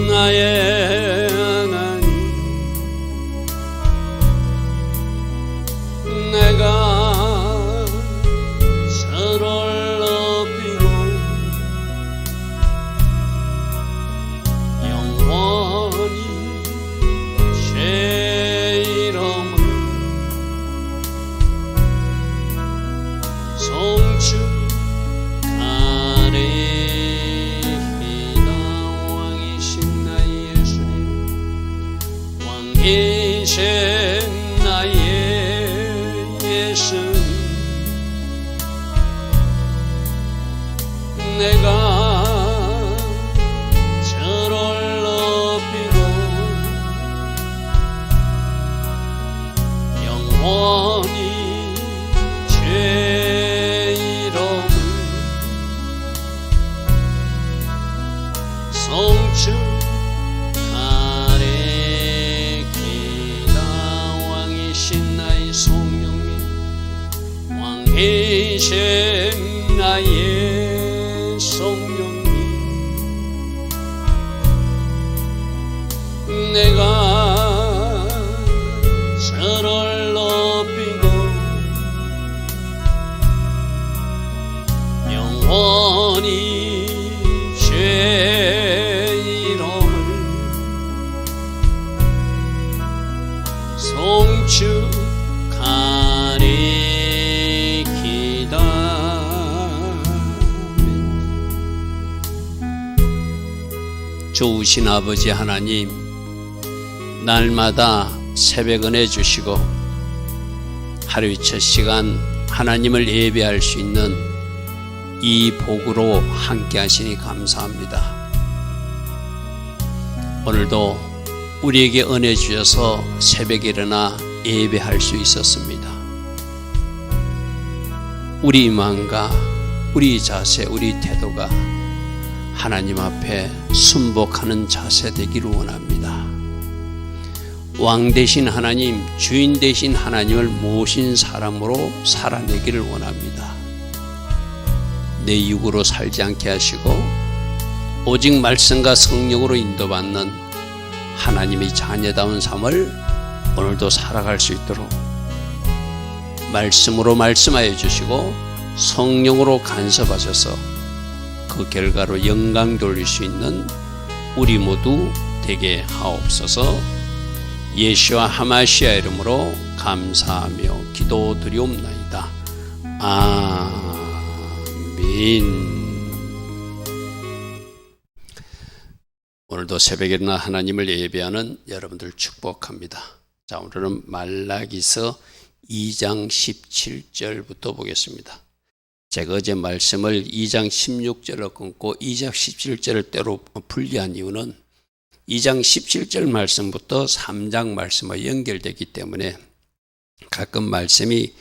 나의 하나님, 내가 서로를 높이고 영원히 제 이름을 송축하리이다. 왕이신 나의 예수님, 왕이신 나의 예수님, 내가 저를 높이고 영원히 제 이름을 송축하리이다. 왕이신 나의 성령님, 왕이신 나의 성령님, 내가 저를 높이고 영원히 제 이름을 송축하리이다. 좋으신 아버지 하나님, 날마다 새벽 은혜 주시고 하루의 첫 시간 하나님을 예배할 수 있는 이 복으로 함께 하시니 감사합니다. 오늘도 우리에게 은혜 주셔서 새벽에 일어나 예배할 수 있었습니다. 우리 마음과 우리 자세, 우리 태도가 하나님 앞에 순복하는 자세 되기를 원합니다. 왕 되신 하나님, 주인 되신 하나님을 모신 사람으로 살아내기를 원합니다. 내 육으로 살지 않게 하시고 오직 말씀과 성령으로 인도받는 하나님의 자녀다운 삶을 오늘도 살아갈 수 있도록 말씀으로 말씀하여 주시고 성령으로 간섭하셔서 그 결과로 영광 돌릴 수 있는 우리 모두 되게 하옵소서. 예수와 하마시아 이름으로 감사하며 기도드리옵나이다. 아멘. 오늘도 새벽에 일어나 하나님을 예배하는 여러분들 축복합니다. 자, 오늘은 말라기서 2장 17절부터 보겠습니다. 제가 어제 말씀을 2장 16절로 끊고 2장 17절을 때로 분리한 이유는 2장 17절 말씀부터 3장 말씀과 연결되기 때문에 가끔 말씀이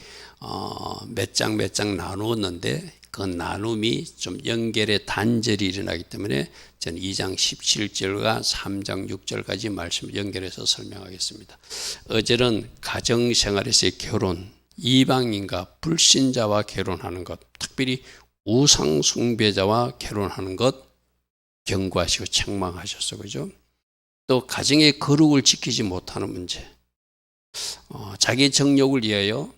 몇 장 나누었는데 그 나눔이 좀 연결의 단절이 일어나기 때문에 저는 2장 17절과 3장 6절까지 말씀을 연결해서 설명하겠습니다. 어제는 가정생활에서의 결혼, 이방인과 불신자와 결혼하는 것, 특별히 우상숭배자와 결혼하는 것 경고하시고 책망하셨어요. 그죠? 또 가정의 거룩을 지키지 못하는 문제, 자기 정욕을 위하여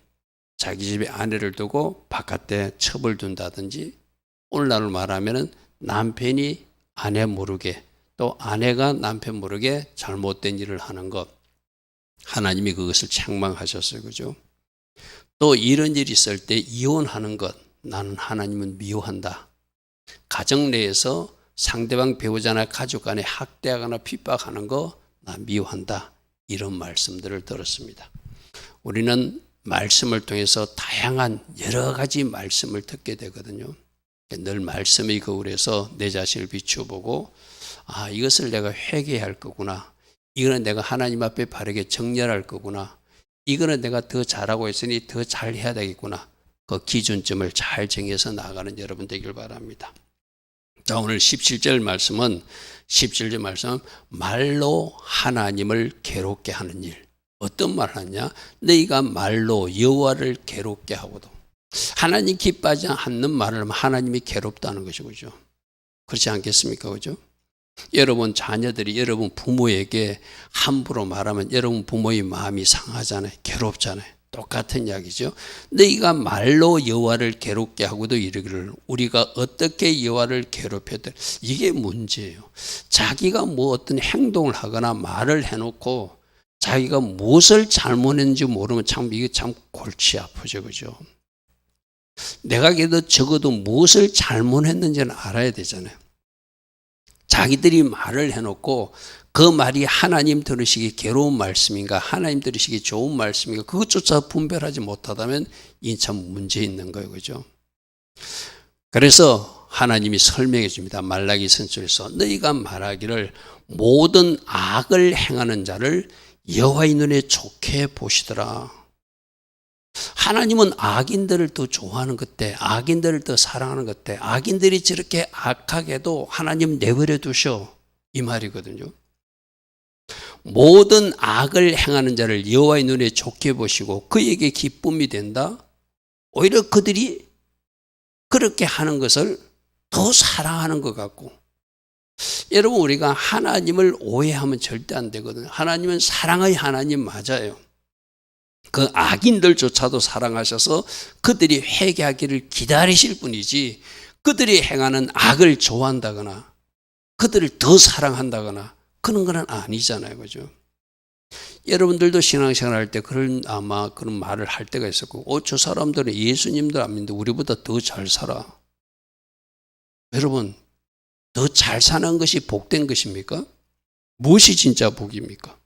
자기 집에 아내를 두고 바깥에 첩을 둔다든지, 오늘날로 말하면 남편이 아내 모르게 또 아내가 남편 모르게 잘못된 일을 하는 것, 하나님이 그것을 책망하셨어요. 그죠? 또 이런 일이 있을 때 이혼하는 것, 나는 하나님은 미워한다. 가정 내에서 상대방 배우자나 가족 간에 학대하거나 핍박하는 거 나 미워한다. 이런 말씀들을 들었습니다. 우리는 말씀을 통해서 다양한 여러 가지 말씀을 듣게 되거든요. 늘 말씀의 거울에서 내 자신을 비춰보고, 이것을 내가 회개할 거구나. 이거는 내가 하나님 앞에 바르게 정렬할 거구나. 이거는 내가 더 잘하고 있으니 더 잘해야 되겠구나. 그 기준점을 잘 정해서 나가는 여러분 되길 바랍니다. 자, 오늘 17절 말씀은 말로 하나님을 괴롭게 하는 일. 어떤 말을 하냐? 너희가 말로 여호와를 괴롭게 하고도, 하나님 기뻐하지 않는 말을 하면 하나님이 괴롭다는 것이죠. 그렇지 않겠습니까? 그죠? 여러분 자녀들이 여러분 부모에게 함부로 말하면 여러분 부모의 마음이 상하잖아요. 괴롭잖아요. 똑같은 이야기죠. 너희가 말로 여호와를 괴롭게 하고도 이르기를 우리가 어떻게 여호와를 괴롭혔다. 이게 문제예요. 자기가 뭐 어떤 행동을 하거나 말을 해놓고 자기가 무엇을 잘못했는지 모르면 참 이게 참 골치 아프죠. 그죠? 내가 그래도 적어도 무엇을 잘못했는지는 알아야 되잖아요. 자기들이 말을 해놓고 그 말이 하나님 들으시기 괴로운 말씀인가 하나님 들으시기 좋은 말씀인가 그것조차 분별하지 못하다면 이 참 문제 있는 거예요. 그죠? 그래서 하나님이 설명해 줍니다. 말라기 선처에서 너희가 말하기를 모든 악을 행하는 자를 여호와의 눈에 좋게 보시더라. 하나님은 악인들을 더 좋아하는 것 때, 악인들을 더 사랑하는 것 때, 악인들이 저렇게 악하게도 하나님 내버려 두셔. 이 말이거든요. 모든 악을 행하는 자를 여호와의 눈에 좋게 보시고 그에게 기쁨이 된다. 오히려 그들이 그렇게 하는 것을 더 사랑하는 것 같고. 여러분 우리가 하나님을 오해하면 절대 안 되거든요. 하나님은 사랑의 하나님 맞아요. 그 악인들조차도 사랑하셔서 그들이 회개하기를 기다리실 뿐이지 그들이 행하는 악을 좋아한다거나 그들을 더 사랑한다거나 그런 건 아니잖아요. 그죠? 여러분들도 신앙생활 할 때 아마 그런 말을 할 때가 있었고 저 사람들은 예수님도 안 믿는데 우리보다 더 잘 살아. 여러분 더 잘 사는 것이 복된 것입니까? 무엇이 진짜 복입니까?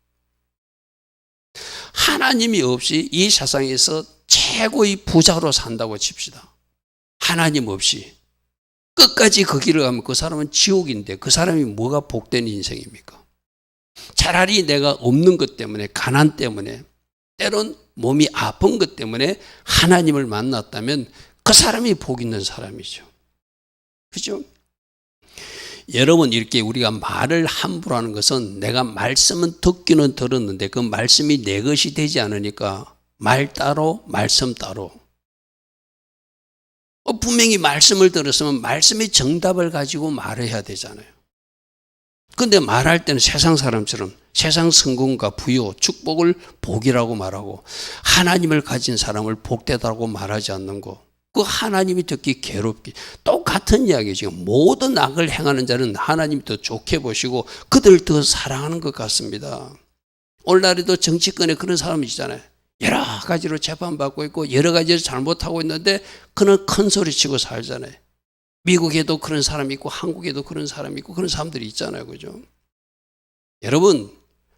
하나님이 없이 이 세상에서 최고의 부자로 산다고 칩시다. 하나님 없이 끝까지 그 길을 가면 그 사람은 지옥인데 그 사람이 뭐가 복된 인생입니까? 차라리 내가 없는 것 때문에 가난 때문에 때론 몸이 아픈 것 때문에 하나님을 만났다면 그 사람이 복 있는 사람이죠. 그죠? 여러분 이렇게 우리가 말을 함부로 하는 것은 내가 말씀은 듣기는 들었는데 그 말씀이 내 것이 되지 않으니까 말 따로 말씀 따로 분명히 말씀을 들었으면 말씀의 정답을 가지고 말해야 되잖아요. 그런데 말할 때는 세상 사람처럼 세상 성공과 부요, 축복을 복이라고 말하고 하나님을 가진 사람을 복되다고 말하지 않는 거 그 하나님이 듣기 괴롭기 똑같은 이야기죠. 모든 악을 행하는 자는 하나님이 더 좋게 보시고 그들을 더 사랑하는 것 같습니다. 오늘날에도 정치권에 그런 사람이 있잖아요. 여러 가지로 재판받고 있고 여러 가지로 잘못하고 있는데 그는 큰 소리치고 살잖아요. 미국에도 그런 사람이 있고 한국에도 그런 사람이 있고 그런 사람들이 있잖아요. 그죠? 여러분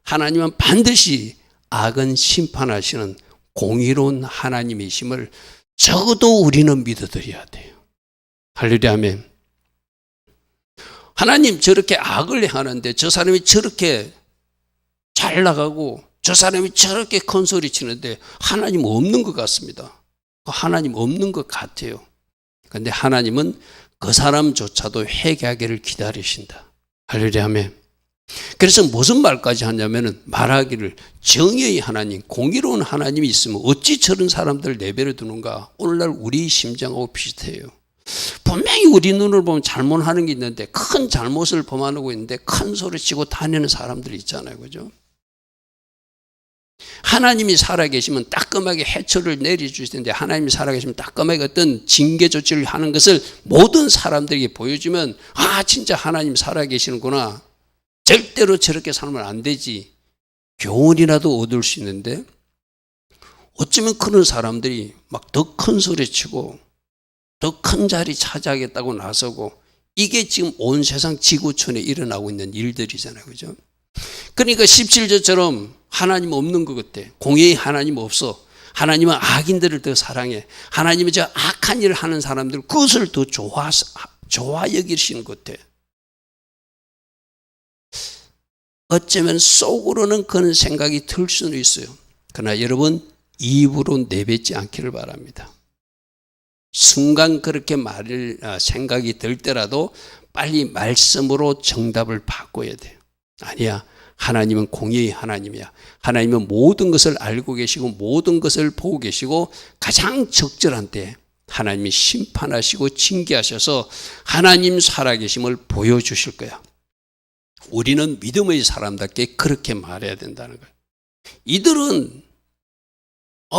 하나님은 반드시 악은 심판하시는 공의로운 하나님이심을 적어도 우리는 믿어드려야 돼요. 할렐루야 아멘. 하나님 저렇게 악을 행하는데 저 사람이 저렇게 잘 나가고 저 사람이 저렇게 큰 소리 치는데 하나님 없는 것 같습니다. 하나님 없는 것 같아요. 그런데 하나님은 그 사람조차도 회개하기를 기다리신다. 할렐루야 아멘. 그래서 무슨 말까지 하냐면은 말하기를 정의의 하나님, 공의로운 하나님이 있으면 어찌 저런 사람들을 내버려 두는가? 오늘날 우리 심정하고 비슷해요. 분명히 우리 눈으로 보면 잘못하는 게 있는데 큰 잘못을 범하고 있는데 큰 소리치고 다니는 사람들이 있잖아요. 그죠? 하나님이 살아계시면 따끔하게 해초를 내려주실 텐데 하나님이 살아계시면 따끔하게 어떤 징계 조치를 하는 것을 모든 사람들에게 보여주면 아 진짜 하나님 살아계시는구나. 절대로 저렇게 살면 안 되지. 교훈이라도 얻을 수 있는데 어쩌면 그런 사람들이 막 더 큰 소리 치고 더 큰 자리 차지하겠다고 나서고 이게 지금 온 세상 지구촌에 일어나고 있는 일들이잖아요. 그죠? 그러니까 17절처럼 하나님 없는 것 같아. 공의의 하나님 없어. 하나님은 악인들을 더 사랑해. 하나님은 저 악한 일을 하는 사람들 그것을 더 좋아 여기시는 것 같아. 어쩌면 속으로는 그런 생각이 들 수는 있어요. 그러나 여러분 입으로 내뱉지 않기를 바랍니다. 순간 그렇게 생각이 들 때라도 빨리 말씀으로 정답을 바꿔야 돼요. 아니야. 하나님은 공의의 하나님이야. 하나님은 모든 것을 알고 계시고 모든 것을 보고 계시고 가장 적절한 때 하나님이 심판하시고 징계하셔서 하나님 살아계심을 보여주실 거야. 우리는 믿음의 사람답게 그렇게 말해야 된다는 거예요. 이들은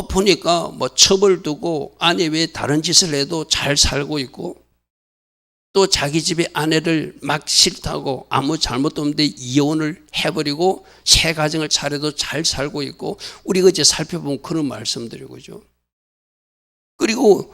보니까 뭐 첩을 두고 아내 외에 다른 짓을 해도 잘 살고 있고, 또 자기 집의 아내를 막 싫다고 아무 잘못도 없는데 이혼을 해버리고 새 가정을 차려도 잘 살고 있고, 우리가 이제 살펴보면 그런 말씀드리고, 그죠? 그리고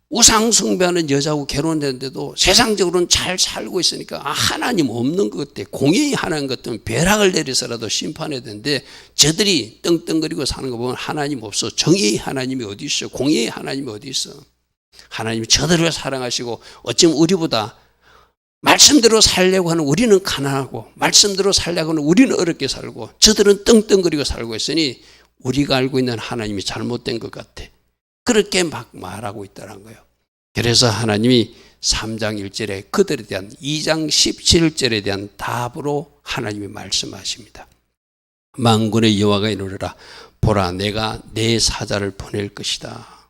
우상 숭배하는 여자하고 결혼했는데도 세상적으로는 잘 살고 있으니까 하나님 없는 것 같아. 공의의 하나님 같으면 벼락을 내려서라도 심판해야 되는데, 저들이 떵떵거리고 사는 거 보면 하나님 없어. 정의의 하나님이 어디 있어? 공의의 하나님이 어디 있어? 하나님이 저들을 사랑하시고, 어쩌면 우리보다 말씀대로 살려고 하는 우리는 가난하고, 말씀대로 살려고 하는 우리는 어렵게 살고, 저들은 떵떵거리고 살고 있으니 우리가 알고 있는 하나님이 잘못된 것 같아. 그렇게 막 말하고 있다는 거예요. 그래서 하나님이 3장 1절에 그들에 대한 2장 17절에 대한 답으로 하나님이 말씀하십니다. 만군의 여호와가 이르노라. 보라, 내가 내 사자를 보낼 것이다.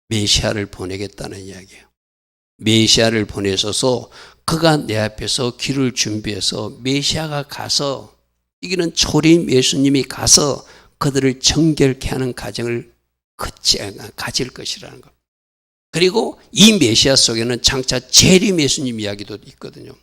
메시아를 보내겠다는 이야기예요. 메시아를 보내셔서 그가 내 앞에서 길을 준비해서 메시아가 가서, 이기는 초림 예수님이 가서 그들을 정결케 하는 과정을 가질 것이라는 것. 그리고 이 메시아 속에는 장차 재림 예수님 이야기도 있거든요.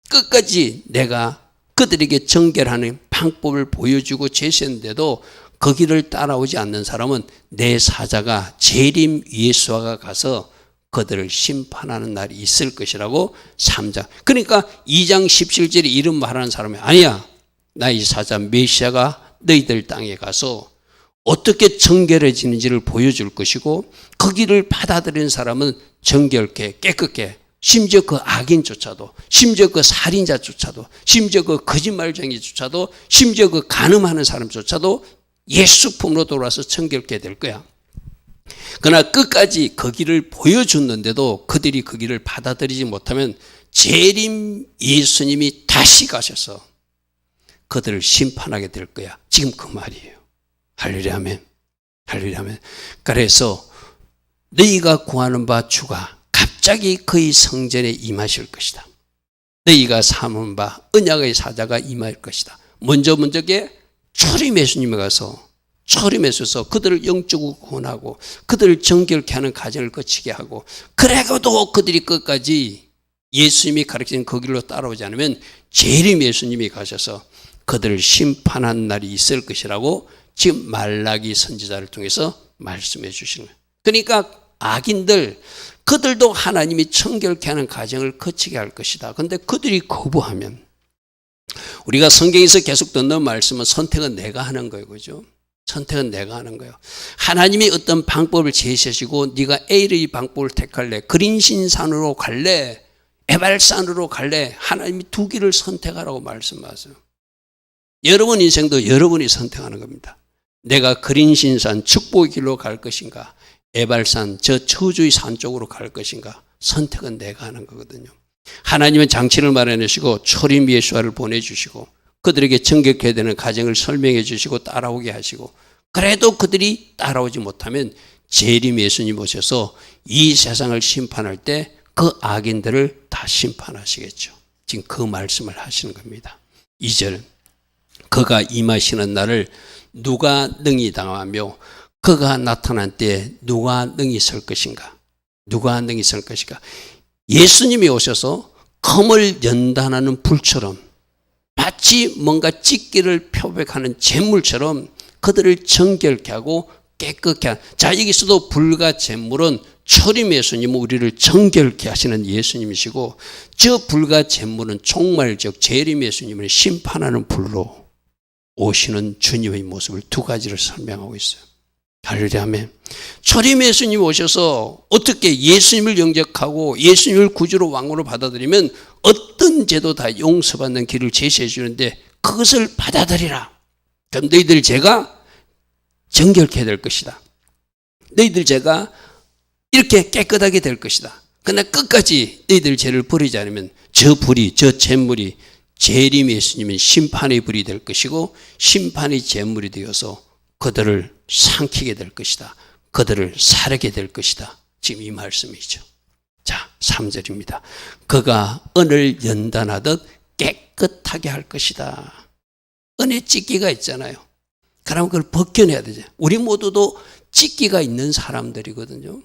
끝까지 내가 그들에게 정결하는 방법을 보여주고 제시했는데도 그 길을 따라오지 않는 사람은 내 사자가 재림 예수와가 가서 그들을 심판하는 날이 있을 것이라고 3장. 그러니까 2장 17절에 이런 말하는 사람이 아니야. 나 이 사자 메시아가 너희들 땅에 가서 어떻게 정결해지는지를 보여줄 것이고, 그 길을 받아들인 사람은 정결케 깨끗게, 심지어 그 악인조차도, 심지어 그 살인자조차도, 심지어 그 거짓말쟁이조차도, 심지어 그 간음하는 사람조차도 예수 품으로 돌아와서 정결케 될 거야. 그러나 끝까지 그 길을 보여줬는데도 그들이 그 길을 받아들이지 못하면 재림 예수님이 다시 가셔서 그들을 심판하게 될 거야. 지금 그 말이에요. 할렐루야 아멘. 할렐루야 아멘. 그래서 너희가 구하는 바 주가 갑자기 그의 성전에 임하실 것이다. 너희가 삼은 바 언약의 사자가 임할 것이다. 먼저게 초림 예수님이 가서 초림에서 그들을 영적으로 구원하고 그들을 정결케 하는 과정을 거치게 하고, 그래도 그들이 끝까지 예수님이 가르치는 그 길로 따라오지 않으면 재림 예수님이 가셔서 그들을 심판한 날이 있을 것이라고 지금 말라기 선지자를 통해서 말씀해 주시는 거예요. 그러니까 악인들, 그들도 하나님이 정결케 하는 과정을 거치게 할 것이다. 그런데 그들이 거부하면, 우리가 성경에서 계속 듣는 말씀은 선택은 내가 하는 거예요. 그죠? 선택은 내가 하는 거예요. 하나님이 어떤 방법을 제시하시고 네가 A의 방법을 택할래, 그린신산으로 갈래, 에발산으로 갈래, 하나님이 두 길을 선택하라고 말씀하세요. 여러분 인생도 여러분이 선택하는 겁니다. 내가 그린신산 축복의 길로 갈 것인가, 에발산 저 저주의 산 쪽으로 갈 것인가, 선택은 내가 하는 거거든요. 하나님은 장치를 마련하시고 초림 예수와를 보내주시고 그들에게 정결케 되는 과정을 설명해 주시고 따라오게 하시고, 그래도 그들이 따라오지 못하면 재림 예수님 오셔서 이 세상을 심판할 때 그 악인들을 다 심판하시겠죠. 지금 그 말씀을 하시는 겁니다. 2절, 그가 임하시는 날을 누가 능히 당하며 그가 나타난 때에 누가 능히 설 것인가. 누가 능히 설 것인가. 예수님이 오셔서 검을 연단하는 불처럼, 마치 뭔가 찢기를 표백하는 제물처럼 그들을 정결케 하고 깨끗게 하는. 자, 여기서도 불과 제물은 초림 예수님은 우리를 정결케 하시는 예수님이시고, 저 불과 제물은 종말적 재림 예수님을 심판하는 불로 오시는 주님의 모습을 두 가지를 설명하고 있어요. 할렐루야 아멘. 초림 예수님 오셔서 어떻게 예수님을 영접하고 예수님을 구주로 왕으로 받아들이면 어떤 죄도 다 용서받는 길을 제시해 주는데, 그것을 받아들이라. 그럼 너희들 죄가 정결케 될 것이다. 너희들 죄가 이렇게 깨끗하게 될 것이다. 그러나 끝까지 너희들 죄를 버리지 않으면 저 불이, 저 재물이 재림 예수님은 심판의 불이 될 것이고, 심판의 재물이 되어서 그들을 삼키게 될 것이다. 그들을 사르게 될 것이다. 지금 이 말씀이죠. 자, 3절입니다. 그가 은을 연단하듯 깨끗하게 할 것이다. 은혜 찢기가 있잖아요. 그러면 그걸 벗겨내야 되죠. 우리 모두도 찢기가 있는 사람들이거든요.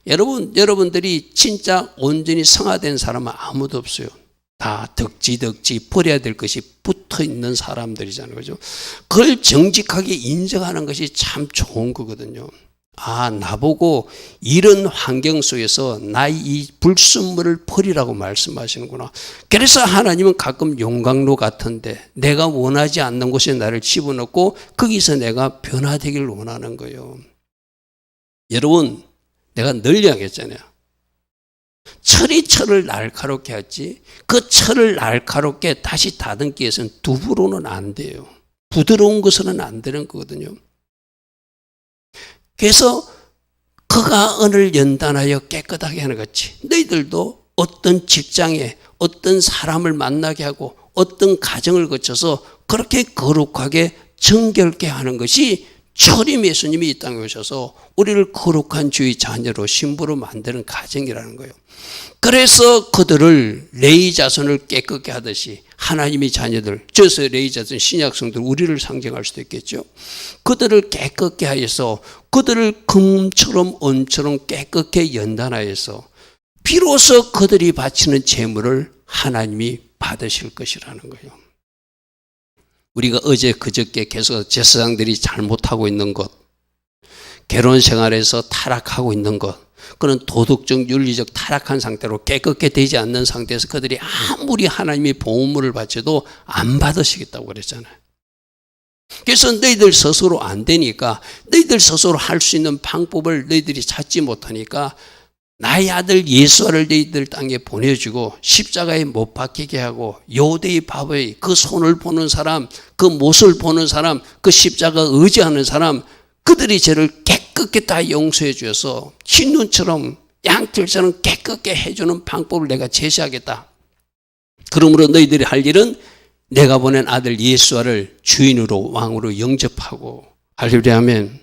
여러분들이 진짜 온전히 성화된 사람은 아무도 없어요. 다 덕지 버려야 될 것이 붙어 있는 사람들이잖아요. 그죠? 그걸 정직하게 인정하는 것이 참 좋은 거거든요. 아, 나보고 이런 환경 속에서 나의 이 불순물을 버리라고 말씀하시는구나. 그래서 하나님은 가끔 용광로 같은데 내가 원하지 않는 곳에 나를 집어넣고 거기서 내가 변화되기를 원하는 거예요. 여러분, 내가 늘 이야기했잖아요. 철이 철을 날카롭게 하지 그 철을 날카롭게 다시 다듬기 위해서는 두부로는 안 돼요. 부드러운 것은 안 되는 거거든요. 그래서 그가 은을 연단하여 깨끗하게 하는 것이 너희들도 어떤 직장에 어떤 사람을 만나게 하고 어떤 가정을 거쳐서 그렇게 거룩하게 정결케 하는 것이 초림 예수님이 이 땅에 오셔서 우리를 거룩한 주의 자녀로 신부로 만드는 가정이라는 거예요. 그래서 그들을 레위 자손을 깨끗게 하듯이 하나님의 자녀들, 저서 레위 자손 신약 성도들 우리를 상징할 수도 있겠죠. 그들을 깨끗게 하여서 그들을 금처럼 은처럼 깨끗게 연단하여서 비로소 그들이 바치는 제물을 하나님이 받으실 것이라는 거예요. 우리가 어제 그저께 계속 제사장들이 잘못하고 있는 것, 결혼 생활에서 타락하고 있는 것, 그런 도덕적 윤리적 타락한 상태로 깨끗게 되지 않는 상태에서 그들이 아무리 하나님의 보호물을 바쳐도 안 받으시겠다고 그랬잖아요. 그래서 너희들 스스로 안 되니까 너희들 스스로 할 수 있는 방법을 너희들이 찾지 못하니까 나의 아들 예수를 너희들 땅에 보내주고 십자가에 못 박히게 하고 요대의 바보의 그 손을 보는 사람, 그 못을 보는 사람, 그 십자가 의지하는 사람, 그들이 죄를 깨끗게 다 용서해 주어서 흰눈처럼 양털처럼 깨끗게 해주는 방법을 내가 제시하겠다. 그러므로 너희들이 할 일은 내가 보낸 아들 예수와를 주인으로 왕으로 영접하고 할렐루야 하면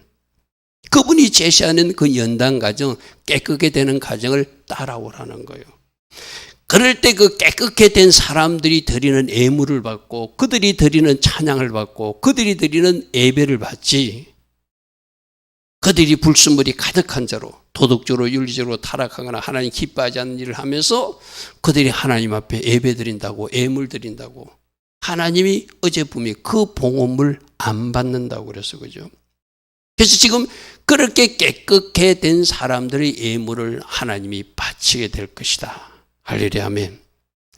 그분이 제시하는 그 연단 과정, 깨끗게 되는 과정을 따라오라는 거예요. 그럴 때 그 깨끗게 된 사람들이 드리는 예물을 받고 그들이 드리는 찬양을 받고 그들이 드리는 예배를 받지, 그들이 불순물이 가득한 자로 도덕적으로 윤리적으로 타락하거나 하나님 기뻐하지 않는 일을 하면서 그들이 하나님 앞에 예배 드린다고 예물 드린다고 하나님이 어제 분명히 그 봉헌물 안 받는다고 그래서 그죠. 그래서 지금 그렇게 깨끗게 된 사람들의 예물을 하나님이 바치게 될 것이다. 할렐루야 아멘.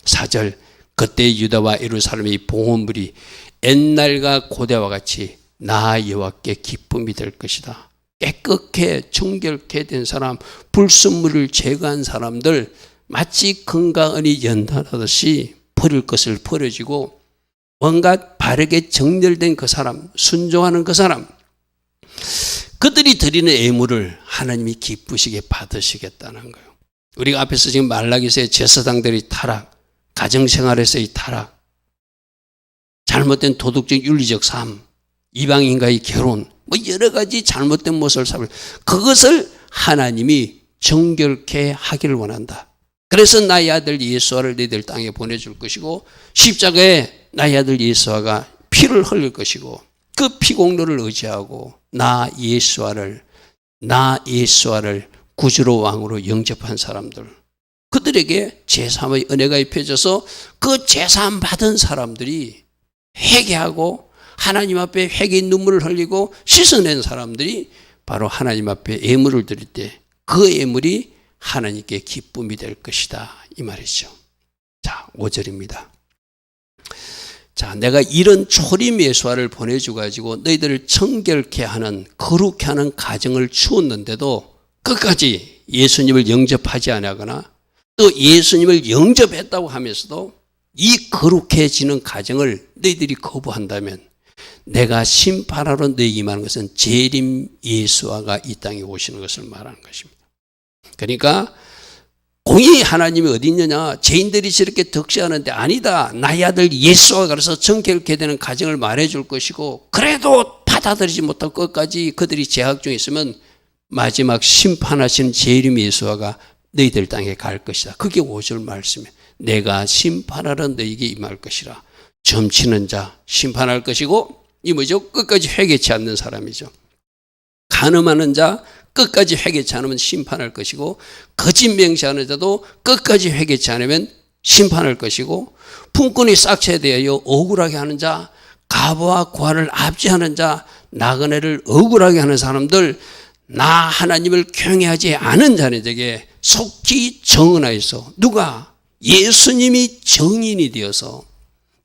4절 그때 유다와 예루살렘의 봉헌물이 옛날과 고대와 같이 나 여호와께 기쁨이 될 것이다. 깨끗게 정결케 된 사람, 불순물을 제거한 사람들 마치 금과 은이 연단하듯이 버릴 것을 버려지고 뭔가 바르게 정렬된 그 사람, 순종하는 그 사람, 그들이 드리는 예물을 하나님이 기쁘시게 받으시겠다는 거예요. 우리가 앞에서 지금 말라기서의 제사장들의 타락, 가정생활에서의 타락, 잘못된 도덕적 윤리적 삶, 이방인과의 결혼, 뭐 여러 가지 잘못된 모습을 살고 그것을 하나님이 정결케 하기를 원한다. 그래서 나의 아들 예수와를 너희들 땅에 보내줄 것이고 십자가에 나의 아들 예수와가 피를 흘릴 것이고 그 피공로를 의지하고 나 예수와를 구주로 왕으로 영접한 사람들, 그들에게 제3의 은혜가 입혀져서 그 제사함 받은 사람들이 회개하고 하나님 앞에 회개의 눈물을 흘리고 씻어낸 사람들이 바로 하나님 앞에 예물을 드릴 때 그 예물이 하나님께 기쁨이 될 것이다 이 말이죠. 자, 5절입니다. 자, 내가 이런 초림 예수와를 보내줘 가지고 너희들을 정결케 하는 거룩케 하는 가정을 주었는데도 끝까지 예수님을 영접하지 않거나 또 예수님을 영접했다고 하면서도 이 거룩해지는 가정을 너희들이 거부한다면 내가 심판하러 너희에게 임하는 것은 재림 예수와가 이 땅에 오시는 것을 말하는 것입니다. 그러니까 공의 하나님이 어디 있느냐, 죄인들이 저렇게 덕시하는데 아니다, 나의 아들 예수와 그래서 정결케 되는 가정을 말해줄 것이고 그래도 받아들이지 못할 것까지 그들이 제약 중에 있으면 마지막 심판하신 재림 예수와가 너희들 땅에 갈 것이다. 그게 5절 말씀이에요. 내가 심판하러 너에게 임할 것이라. 점치는 자 심판할 것이고, 이 뭐죠? 끝까지 회개치 않는 사람이죠. 간음하는 자 끝까지 회개치 않으면 심판할 것이고, 거짓 맹세하는 자도 끝까지 회개치 않으면 심판할 것이고, 품꾼이 싹채에 대하여 억울하게 하는 자, 가부와 고아를 압제하는 자, 나그네를 억울하게 하는 사람들, 나 하나님을 경외하지 않은 자들에게 속히 정언하여서, 누가? 예수님이 정인이 되어서,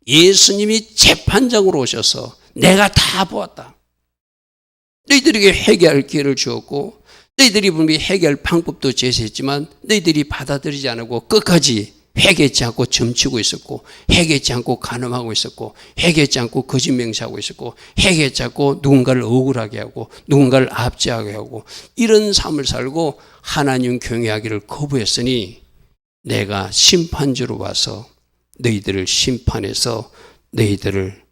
예수님이 재판장으로 오셔서 내가 다 보았다. 너희들에게 회개할 기회를 주었고, 너희들이 분명히 회개할 방법도 제시했지만 너희들이 받아들이지 않고 끝까지 회개치 않고 점치고 있었고, 회개치 않고 간음하고 있었고, 회개치 않고 거짓 맹세하고 있었고, 회개치 않고 누군가를 억울하게 하고 누군가를 압제하게 하고, 이런 삶을 살고 하나님 경외하기를 거부했으니 내가 심판주로 와서 너희들을 심판해서 너희들을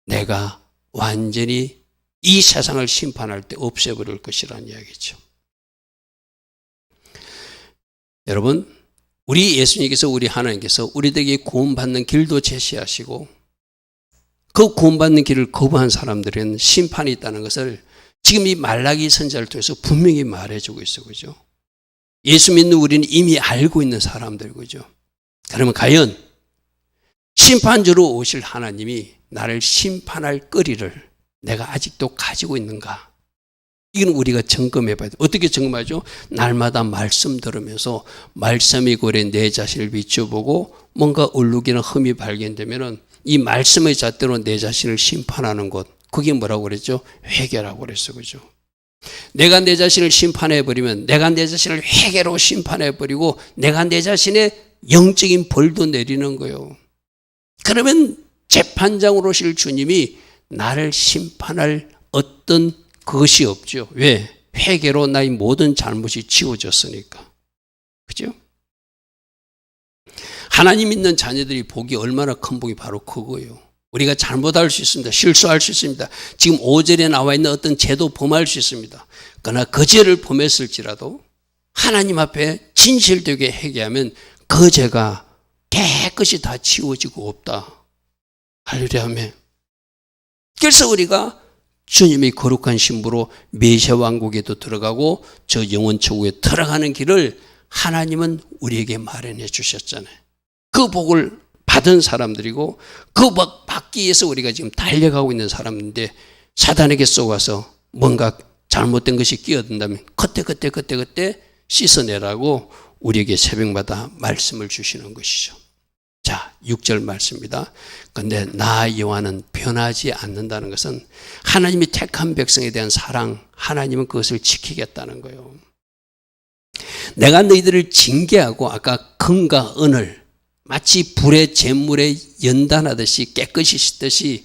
내가 완전히 이 세상을 심판할 때 없애버릴 것이라는 이야기죠. 여러분, 우리 예수님께서, 우리 하나님께서 우리들에게 구원받는 길도 제시하시고, 그 구원받는 길을 거부한 사람들은 심판이 있다는 것을 지금 이 말라기 선지자를 통해서 분명히 말해주고 있어요. 그죠? 예수 믿는 우리는 이미 알고 있는 사람들, 그죠? 그러면 과연 심판주로 오실 하나님이 나를 심판할 거리를 내가 아직도 가지고 있는가? 이건 우리가 점검해 봐야 돼요. 어떻게 점검하죠? 날마다 말씀 들으면서 말씀이 고래 내 자신을 비춰보고 뭔가 얼룩이나 흠이 발견되면은 이 말씀의 잣대로 내 자신을 심판하는 것, 그게 뭐라고 그랬죠? 회개라고 그랬어. 그죠? 내가 내 자신을 심판해버리면, 내가 내 자신을 회개로 심판해버리고 내가 내 자신의 영적인 벌도 내리는 거예요. 그러면 재판장으로 오실 주님이 나를 심판할 어떤 그것이 없죠. 왜? 회개로 나의 모든 잘못이 지워졌으니까. 그죠? 하나님 믿는 자녀들이 복이 얼마나 큰 복이 바로 그거예요. 우리가 잘못할 수 있습니다. 실수할 수 있습니다. 지금 5절에 나와 있는 어떤 죄도 범할 수 있습니다. 그러나 그 죄를 범했을지라도 하나님 앞에 진실되게 회개하면 그 죄가 깨끗이 다 지워지고 없다. 할렐루야 아멘. 그래서 우리가 주님의 거룩한 신부로 메시아 왕국에도 들어가고 저 영원 천국에 들어가는 길을 하나님은 우리에게 마련해 주셨잖아요. 그 복을 받은 사람들이고 그 복 받기 위해서 우리가 지금 달려가고 있는 사람인데, 사단에게 쏘가서 뭔가 잘못된 것이 끼어든다면 그때 씻어내라고 우리에게 새벽마다 말씀을 주시는 것이죠. 자, 6절 말씀입니다. 그런데 나 여호와는 변하지 않는다는 것은 하나님이 택한 백성에 대한 사랑, 하나님은 그것을 지키겠다는 거예요. 내가 너희들을 징계하고 아까 금과 은을 마치 불의 잿물에 연단하듯이 깨끗이 씻듯이,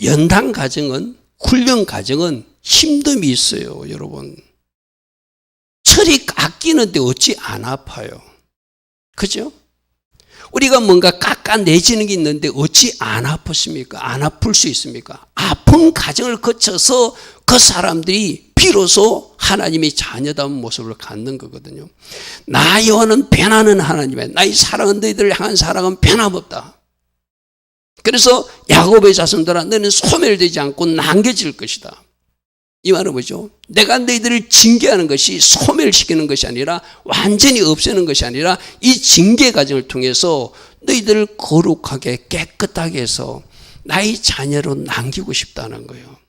연단 과정은, 훈련 과정은 힘듦이 있어요. 여러분, 철이 깎이는데 어찌 안 아파요? 그죠? 우리가 뭔가 깎아내지는 게 있는데 어찌 안 아프십니까? 안 아플 수 있습니까? 아픈 과정을 거쳐서 그 사람들이 비로소 하나님의 자녀다운 모습을 갖는 거거든요. 나 여호와는 변하는 하나님이야. 나의 사랑은 너희들을 향한 사랑은 변함없다. 그래서 야곱의 자손들아, 너는 소멸되지 않고 남겨질 것이다. 이 말은 뭐죠? 내가 너희들을 징계하는 것이 소멸시키는 것이 아니라, 완전히 없애는 것이 아니라, 이 징계 과정을 통해서 너희들을 거룩하게 깨끗하게 해서 나의 자녀로 남기고 싶다는 거예요.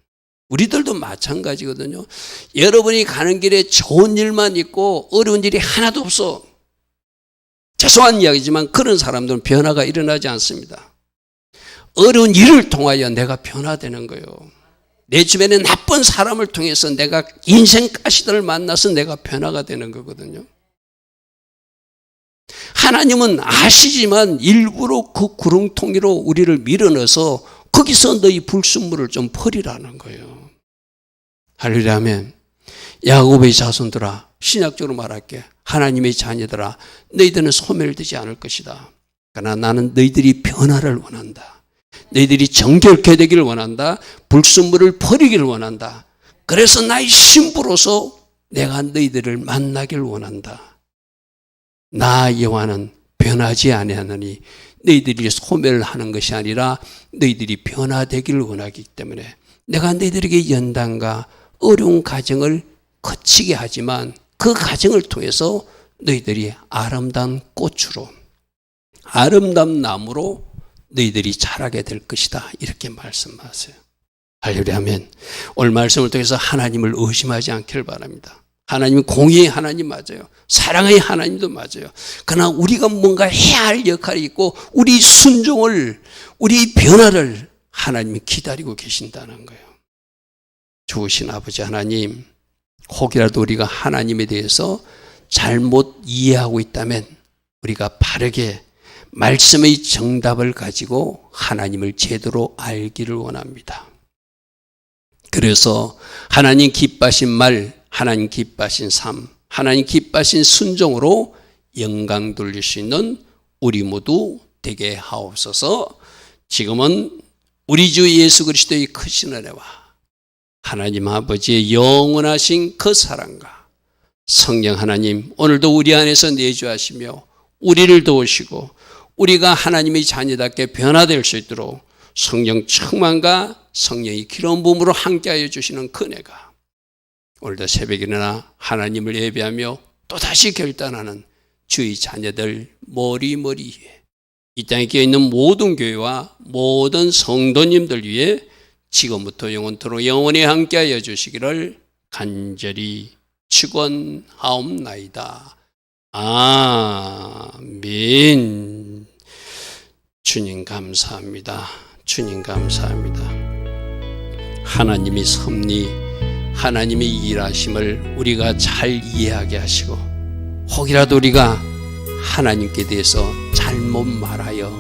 우리들도 마찬가지거든요. 여러분이 가는 길에 좋은 일만 있고 어려운 일이 하나도 없어. 죄송한 이야기지만 그런 사람들은 변화가 일어나지 않습니다. 어려운 일을 통하여 내가 변화되는 거예요. 내 주변에 나쁜 사람을 통해서 내가 인생 가시들을 만나서 내가 변화가 되는 거거든요. 하나님은 아시지만 일부러 그 구렁텅이로 우리를 밀어넣어서 거기서 너희 불순물을 좀 버리라는 거예요. 할렐루야 아멘. 야곱의 자손들아, 신약적으로 말할게. 하나님의 자녀들아, 너희들은 소멸되지 않을 것이다. 그러나 나는 너희들이 변화를 원한다. 너희들이 정결케 되기를 원한다. 불순물을 버리기를 원한다. 그래서 나의 신부로서 내가 너희들을 만나기를 원한다. 나 여호와는 변하지 아니하느니 너희들이 소멸하는 것이 아니라 너희들이 변화되기를 원하기 때문에 내가 너희들에게 연단과 어려운 과정을 거치게 하지만 그 과정을 통해서 너희들이 아름다운 꽃으로 아름다운 나무로 너희들이 자라게 될 것이다. 이렇게 말씀하세요. 할렐루야 하면 오늘 말씀을 통해서 하나님을 의심하지 않기를 바랍니다. 하나님은 공의의 하나님 맞아요. 사랑의 하나님도 맞아요. 그러나 우리가 뭔가 해야 할 역할이 있고 우리 순종을, 우리 변화를 하나님이 기다리고 계신다는 거예요. 좋으신 아버지 하나님, 혹이라도 우리가 하나님에 대해서 잘못 이해하고 있다면 우리가 바르게 말씀의 정답을 가지고 하나님을 제대로 알기를 원합니다. 그래서 하나님 기뻐하신 말, 하나님 기뻐하신 삶, 하나님 기뻐하신 순종으로 영광 돌릴 수 있는 우리 모두 되게 하옵소서. 지금은 우리 주 예수 그리스도의 크신 은혜와 하나님 아버지의 영원하신 그 사랑과 성령 하나님 오늘도 우리 안에서 내주하시며 우리를 도우시고 우리가 하나님의 자녀답게 변화될 수 있도록 성령 충만과 성령의 기름 부음으로 함께하여 주시는 그 은혜가 오늘도 새벽에 일어나 하나님을 예배하며 또다시 결단하는 주의 자녀들 머리머리에 이 땅에 끼어있는 모든 교회와 모든 성도님들 위해 지금부터 영원토록 영원히 함께하여 주시기를 간절히 축원하옵나이다. 아멘. 주님 감사합니다. 주님 감사합니다. 하나님의 섭리, 하나님의 일하심을 우리가 잘 이해하게 하시고 혹이라도 우리가 하나님께 대해서 잘못 말하여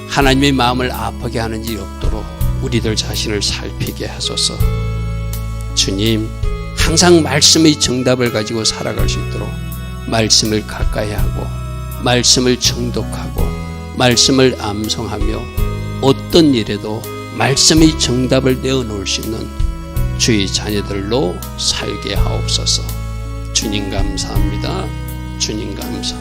하나님의 마음을 아프게 하는 일이 없도록 우리들 자신을 살피게 하소서. 주님, 항상 말씀의 정답을 가지고 살아갈 수 있도록 말씀을 가까이 하고 말씀을 정독하고 말씀을 암송하며 어떤 일에도 말씀의 정답을 내어놓을 수 있는 주의 자녀들로 살게 하옵소서. 주님 감사합니다. 주님 감사합니다.